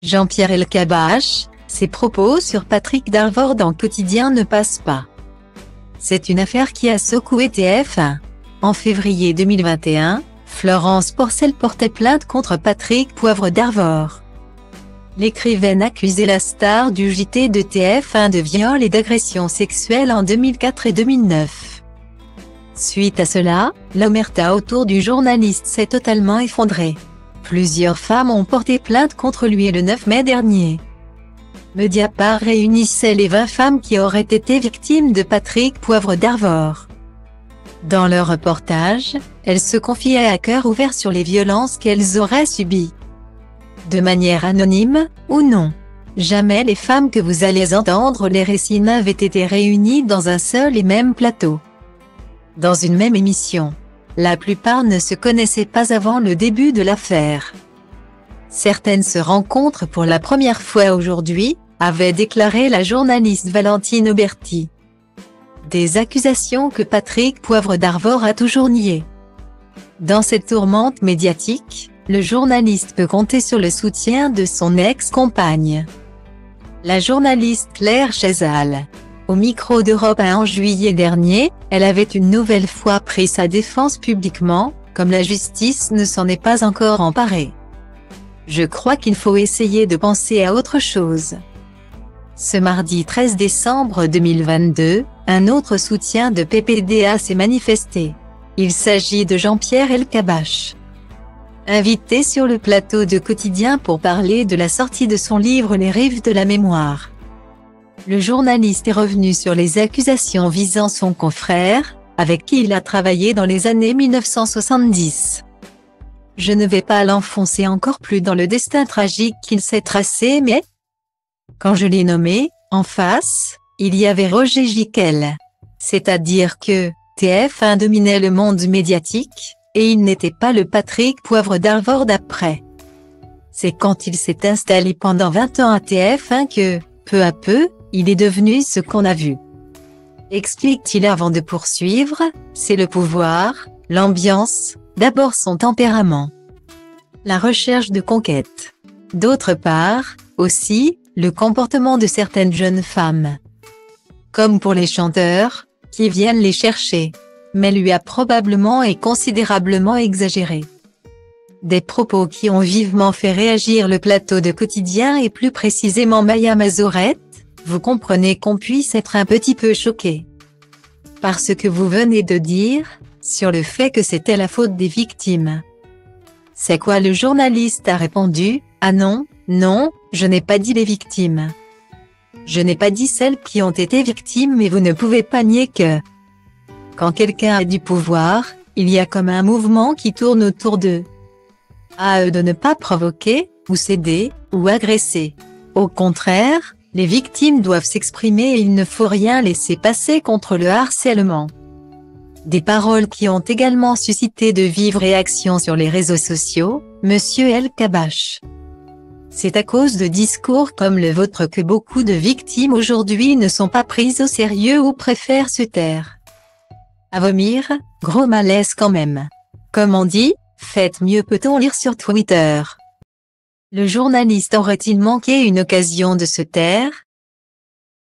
Jean-Pierre Elkabbach, ses propos sur Patrick Darvor dans Quotidien ne passent pas. C'est une affaire qui a secoué TF1. En février 2021, Florence Porcel portait plainte contre Patrick Poivre d'Arvor. L'écrivaine accusait la star du JT de TF1 de viol et d'agression sexuelle en 2004 et 2009. Suite à cela, l'omerta autour du journaliste s'est totalement effondrée. Plusieurs femmes ont porté plainte contre lui le 9 mai dernier. Mediapart réunissait les 20 femmes qui auraient été victimes de Patrick Poivre d'Arvor. Dans leur reportage, elles se confiaient à cœur ouvert sur les violences qu'elles auraient subies. De manière anonyme, ou non. Jamais les femmes que vous allez entendre les récits n'avaient été réunies dans un seul et même plateau. Dans une même émission. La plupart ne se connaissaient pas avant le début de l'affaire. Certaines se rencontrent pour la première fois aujourd'hui, avait déclaré la journaliste Valentine Auberti. Des accusations que Patrick Poivre d'Arvor a toujours niées. Dans cette tourmente médiatique, le journaliste peut compter sur le soutien de son ex-compagne. La journaliste Claire Chazal. Au micro d'Europe 1 en juillet dernier, elle avait une nouvelle fois pris sa défense publiquement, comme la justice ne s'en est pas encore emparée. Je crois qu'il faut essayer de penser à autre chose. Ce mardi 13 décembre 2022, un autre soutien de PPDA s'est manifesté. Il s'agit de Jean-Pierre Elkabbach. Invité sur le plateau de Quotidien pour parler de la sortie de son livre Les Rives de la Mémoire. Le journaliste est revenu sur les accusations visant son confrère, avec qui il a travaillé dans les années 1970. Je ne vais pas l'enfoncer encore plus dans le destin tragique qu'il s'est tracé mais, quand je l'ai nommé, en face, il y avait Roger Gicquel. C'est-à-dire que, TF1 dominait le monde médiatique, et il n'était pas le Patrick Poivre d'Arvor d'après. C'est quand il s'est installé pendant 20 ans à TF1 que, peu à peu, il est devenu ce qu'on a vu. Explique-t-il avant de poursuivre, c'est le pouvoir, l'ambiance, d'abord son tempérament. La recherche de conquête. D'autre part, aussi, le comportement de certaines jeunes femmes. Comme pour les chanteurs, qui viennent les chercher. Mais lui a probablement et considérablement exagéré. Des propos qui ont vivement fait réagir le plateau de Quotidien et plus précisément Maya Mazorette. Vous comprenez qu'on puisse être un petit peu choqué. Par ce que vous venez de dire, sur le fait que c'était la faute des victimes. C'est quoi le journaliste a répondu, ah non, non, je n'ai pas dit les victimes. Je n'ai pas dit celles qui ont été victimes mais vous ne pouvez pas nier que, quand quelqu'un a du pouvoir, il y a comme un mouvement qui tourne autour d'eux. À eux de ne pas provoquer, ou céder, ou agresser. Au contraire, les victimes doivent s'exprimer et il ne faut rien laisser passer contre le harcèlement. Des paroles qui ont également suscité de vives réactions sur les réseaux sociaux, Monsieur Elkabbach. C'est à cause de discours comme le vôtre que beaucoup de victimes aujourd'hui ne sont pas prises au sérieux ou préfèrent se taire. À vomir, gros malaise quand même. Comme on dit, faites mieux peut-on lire sur Twitter. Le journaliste aurait-il manqué une occasion de se taire?